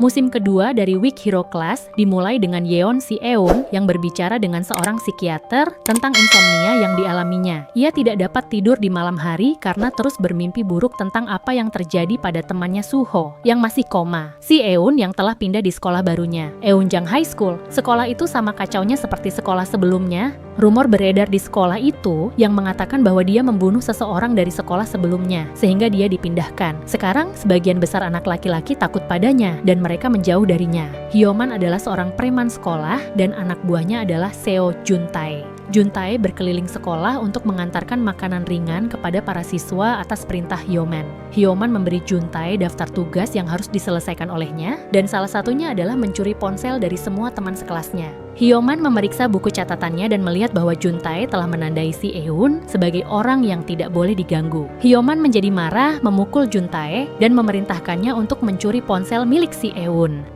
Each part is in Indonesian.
Musim kedua dari Week Hero Class dimulai dengan Yeon Si-eun yang berbicara dengan seorang psikiater tentang insomnia yang dialaminya. Ia tidak dapat tidur di malam hari karena terus bermimpi buruk tentang apa yang terjadi pada temannya Suho yang masih koma. Si-eun yang telah pindah di sekolah barunya, Eunjang High School. Sekolah itu sama kacaunya seperti sekolah sebelumnya. Rumor beredar di sekolah itu yang mengatakan bahwa dia membunuh seseorang dari sekolah sebelumnya sehingga dia dipindahkan. Sekarang sebagian besar anak laki-laki takut padanya dan mereka menjauh darinya. Hyoman adalah seorang preman sekolah dan anak buahnya adalah Seo Juntae. Juntae berkeliling sekolah untuk mengantarkan makanan ringan kepada para siswa atas perintah Hyoman. Hyoman memberi Juntae daftar tugas yang harus diselesaikan olehnya, dan salah satunya adalah mencuri ponsel dari semua teman sekelasnya. Hyoman memeriksa buku catatannya dan melihat bahwa Juntae telah menandai Si-eun sebagai orang yang tidak boleh diganggu. Hyoman menjadi marah, memukul Juntae, dan memerintahkannya untuk mencuri ponsel milik Si-eun.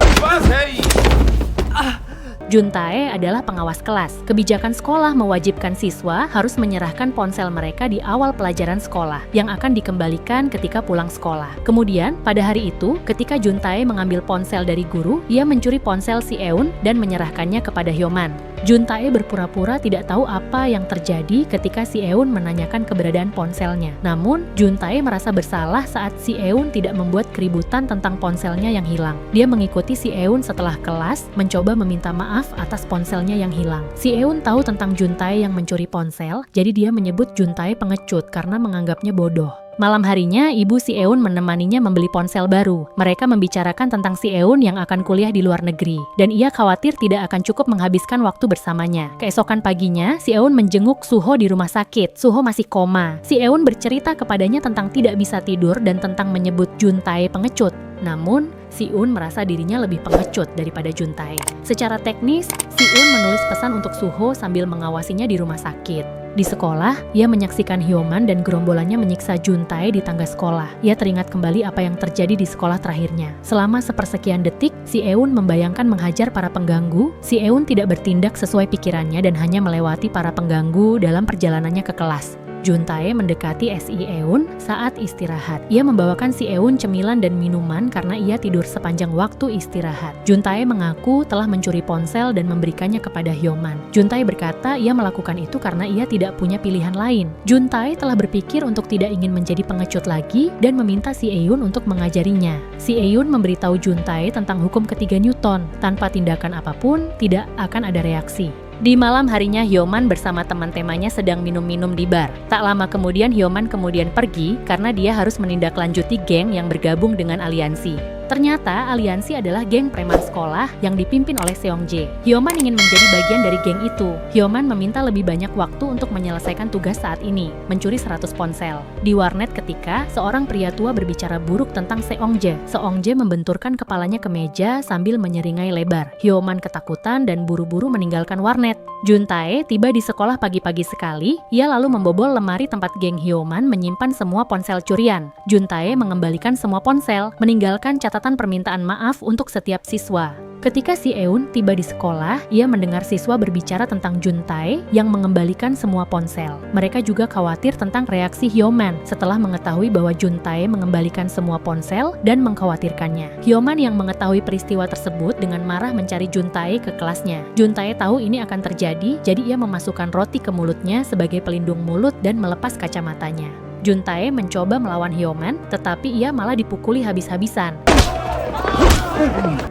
Juntae adalah pengawas kelas. Kebijakan sekolah mewajibkan siswa harus menyerahkan ponsel mereka di awal pelajaran sekolah yang akan dikembalikan ketika pulang sekolah. Kemudian, pada hari itu, ketika Juntae mengambil ponsel dari guru, ia mencuri ponsel Si-eun dan menyerahkannya kepada Hyoman. Juntae berpura-pura tidak tahu apa yang terjadi ketika Si-eun menanyakan keberadaan ponselnya. Namun, Juntae merasa bersalah saat Si-eun tidak membuat keributan tentang ponselnya yang hilang. Dia mengikuti Si-eun setelah kelas, mencoba meminta maaf atas ponselnya yang hilang. Si-eun tahu tentang Juntae yang mencuri ponsel, jadi dia menyebut Juntae pengecut karena menganggapnya bodoh. Malam harinya, ibu Si-eun menemaninya membeli ponsel baru. Mereka membicarakan tentang Si-eun yang akan kuliah di luar negeri, dan ia khawatir tidak akan cukup menghabiskan waktu bersamanya. Keesokan paginya, Si-eun menjenguk Suho di rumah sakit. Suho masih koma. Si-eun bercerita kepadanya tentang tidak bisa tidur dan tentang menyebut Juntae pengecut. Namun, Si-eun merasa dirinya lebih pengecut daripada Juntae. Secara teknis, Si-eun menulis pesan untuk Suho sambil mengawasinya di rumah sakit. Di sekolah, ia menyaksikan Hyoman dan gerombolannya menyiksa Juntae di tangga sekolah. Ia teringat kembali apa yang terjadi di sekolah terakhirnya. Selama sepersekian detik, Si-eun membayangkan menghajar para pengganggu. Si-eun tidak bertindak sesuai pikirannya dan hanya melewati para pengganggu dalam perjalanannya ke kelas. Juntae mendekati Si-eun saat istirahat. Ia membawakan Si-eun cemilan dan minuman karena ia tidur sepanjang waktu istirahat. Juntae mengaku telah mencuri ponsel dan memberikannya kepada Hyoman. Juntae berkata ia melakukan itu karena ia tidak punya pilihan lain. Juntae telah berpikir untuk tidak ingin menjadi pengecut lagi dan meminta Si-eun untuk mengajarinya. Si-eun memberitahu Juntae tentang hukum ketiga Newton. Tanpa tindakan apapun, tidak akan ada reaksi. Di malam harinya, Hyoman bersama teman-temannya sedang minum-minum di bar. Tak lama kemudian, Hyoman kemudian pergi karena dia harus menindaklanjuti geng yang bergabung dengan aliansi. Ternyata aliansi adalah geng preman sekolah yang dipimpin oleh Seongjae. Hyoman ingin menjadi bagian dari geng itu. Hyoman meminta lebih banyak waktu untuk menyelesaikan tugas saat ini, mencuri 100 ponsel. Di warnet ketika seorang pria tua berbicara buruk tentang Seongjae. Seongjae membenturkan kepalanya ke meja sambil menyeringai lebar. Hyoman ketakutan dan buru-buru meninggalkan warnet. Juntae tiba di sekolah pagi-pagi sekali. Ia lalu membobol lemari tempat geng Hyoman menyimpan semua ponsel curian. Juntae mengembalikan semua ponsel, meninggalkan catatan permintaan maaf untuk setiap siswa. Ketika Si-eun tiba di sekolah, ia mendengar siswa berbicara tentang Juntae yang mengembalikan semua ponsel. Mereka juga khawatir tentang reaksi Hyoman setelah mengetahui bahwa Juntae mengembalikan semua ponsel dan mengkhawatirkannya. Hyoman yang mengetahui peristiwa tersebut dengan marah mencari Juntae ke kelasnya. Juntae tahu ini akan terjadi, jadi ia memasukkan roti ke mulutnya sebagai pelindung mulut dan melepas kacamatanya. Juntae mencoba melawan Hyoman, tetapi ia malah dipukuli habis-habisan.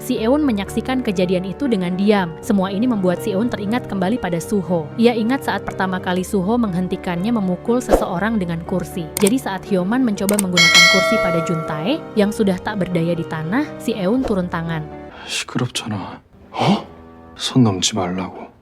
Si-eun menyaksikan kejadian itu dengan diam. Semua ini membuat Si-eun teringat kembali pada Suho. Ia ingat saat pertama kali Suho menghentikannya memukul seseorang dengan kursi. Jadi saat Hyoman mencoba menggunakan kursi pada Juntae yang sudah tak berdaya di tanah, Si-eun turun tangan. 시끄럽잖아. 어? 손 넘지 말라고.